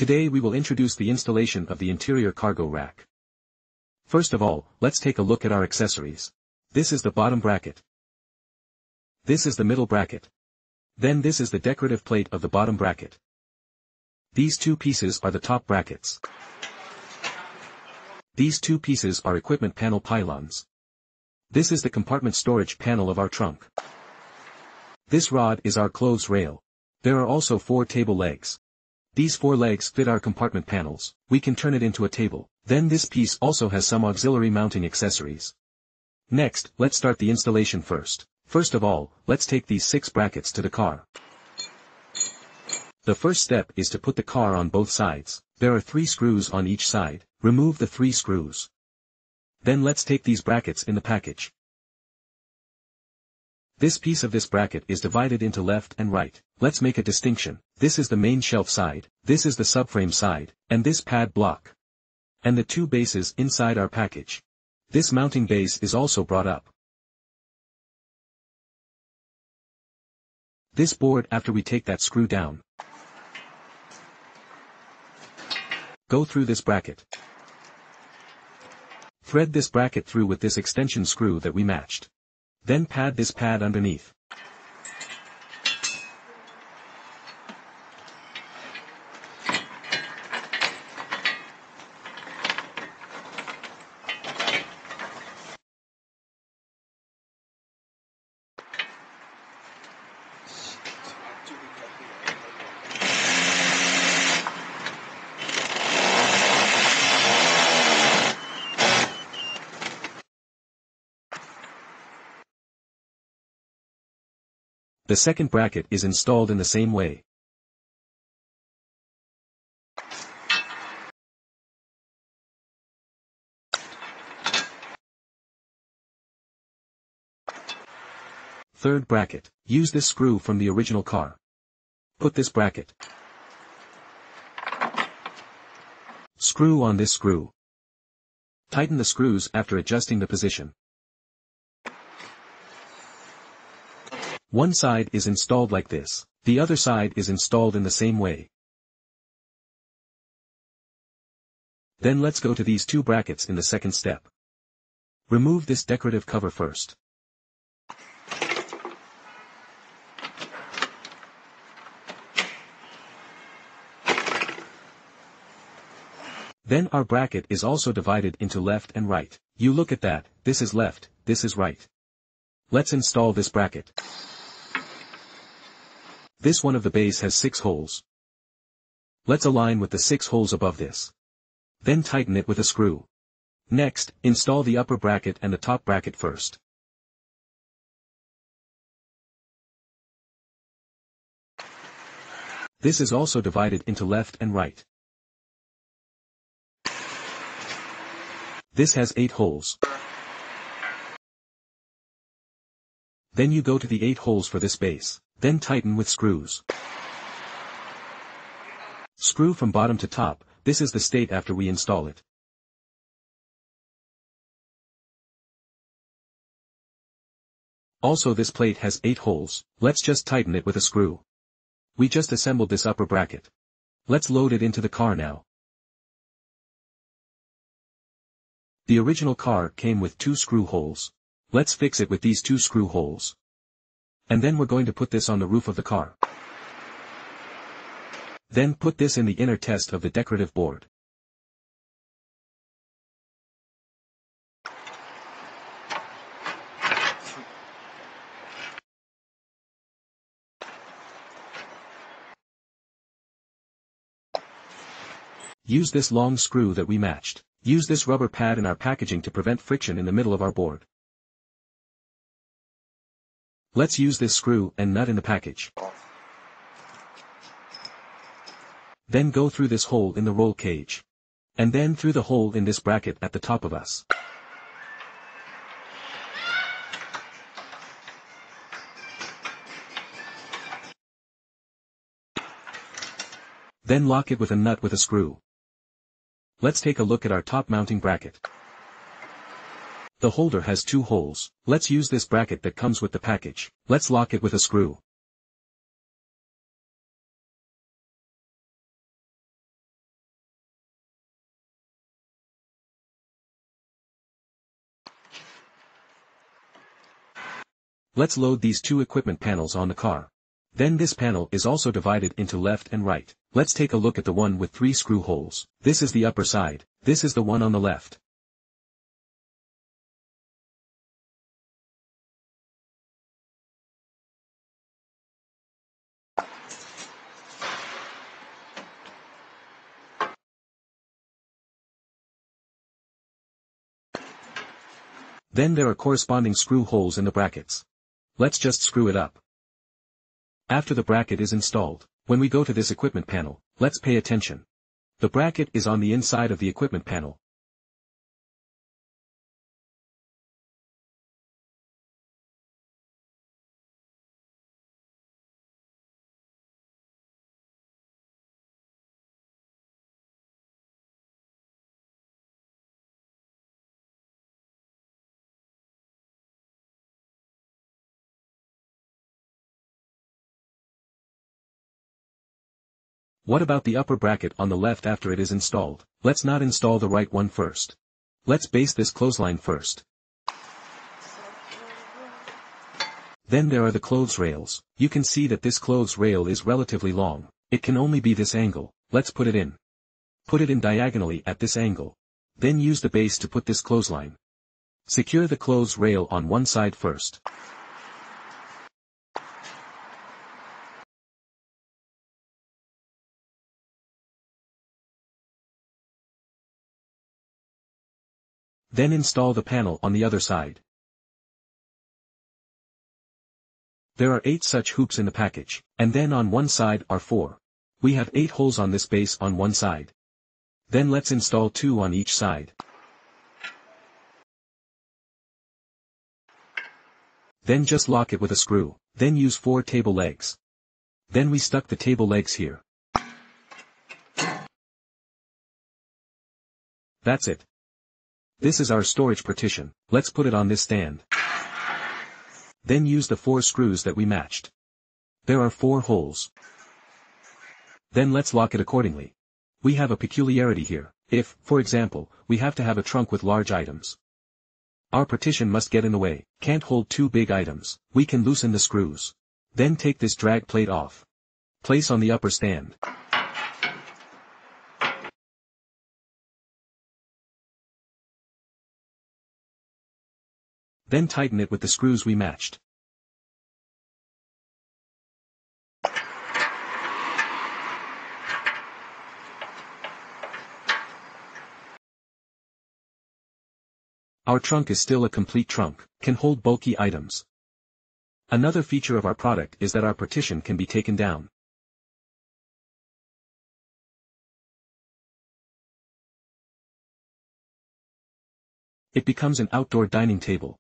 Today we will introduce the installation of the interior cargo rack. First of all, let's take a look at our accessories. This is the bottom bracket. This is the middle bracket. Then this is the decorative plate of the bottom bracket. These two pieces are the top brackets. These two pieces are equipment panel pylons. This is the compartment storage panel of our trunk. This rod is our clothes rail. There are also 4 table legs. These 4 legs fit our compartment panels. We can turn it into a table. Then this piece also has some auxiliary mounting accessories. Next, let's start the installation first. First of all, let's take these 6 brackets to the car. The first step is to put the car on both sides. There are 3 screws on each side. Remove the 3 screws. Then let's take these brackets in the package. This piece of this bracket is divided into left and right. Let's make a distinction. This is the main shelf side, this is the subframe side, and this pad block. And the 2 bases inside our package. This mounting base is also brought up. This board after we take that screw down. Go through this bracket. Thread this bracket through with this extension screw that we matched. Then pad this pad underneath. The second bracket is installed in the same way. Third bracket. Use this screw from the original car. Put this bracket. Screw on this screw. Tighten the screws after adjusting the position. One side is installed like this, the other side is installed in the same way. Then let's go to these 2 brackets in the second step. Remove this decorative cover first. Then our bracket is also divided into left and right. You look at that, this is left, this is right. Let's install this bracket. This one of the base has 6 holes. Let's align with the 6 holes above this. Then tighten it with a screw. Next, install the upper bracket and the top bracket first. This is also divided into left and right. This has 8 holes. Then you go to the 8 holes for this base. Then tighten with screws. Screw from bottom to top, this is the state after we install it. Also this plate has 8 holes, let's just tighten it with a screw. We just assembled this upper bracket. Let's load it into the car now. The original car came with 2 screw holes. Let's fix it with these 2 screw holes. And then we're going to put this on the roof of the car. Then put this in the inner test of the decorative board. Use this long screw that we matched. Use this rubber pad in our packaging to prevent friction in the middle of our board. Let's use this screw and nut in the package. Then go through this hole in the roll cage. And then through the hole in this bracket at the top of us. Then lock it with a nut with a screw. Let's take a look at our top mounting bracket. The holder has 2 holes. Let's use this bracket that comes with the package. Let's lock it with a screw. Let's load these two equipment panels on the car. Then this panel is also divided into left and right. Let's take a look at the one with 3 screw holes. This is the upper side. This is the one on the left. Then there are corresponding screw holes in the brackets. Let's just screw it up. After the bracket is installed, when we go to this equipment panel, let's pay attention. The bracket is on the inside of the equipment panel. What about the upper bracket on the left after it is installed? Let's not install the right one first. Let's base this clothesline first. Then there are the clothes rails. You can see that this clothes rail is relatively long. It can only be this angle. Let's put it in. Put it in diagonally at this angle. Then use the base to put this clothesline. Secure the clothes rail on one side first. Then install the panel on the other side. There are 8 such hoops in the package, and then on one side are 4. We have 8 holes on this base on one side. Then let's install 2 on each side. Then just lock it with a screw, then use 4 table legs. Then we stuck the table legs here. That's it. This is our storage partition. Let's put it on this stand. Then use the 4 screws that we matched. There are 4 holes. Then let's lock it accordingly. We have a peculiarity here. If, for example, we have to have a trunk with large items, our partition must get in the way, can't hold 2 big items. We can loosen the screws. Then take this drag plate off. Place on the upper stand. Then tighten it with the screws we matched. Our trunk is still a complete trunk, can hold bulky items. Another feature of our product is that our partition can be taken down. It becomes an outdoor dining table.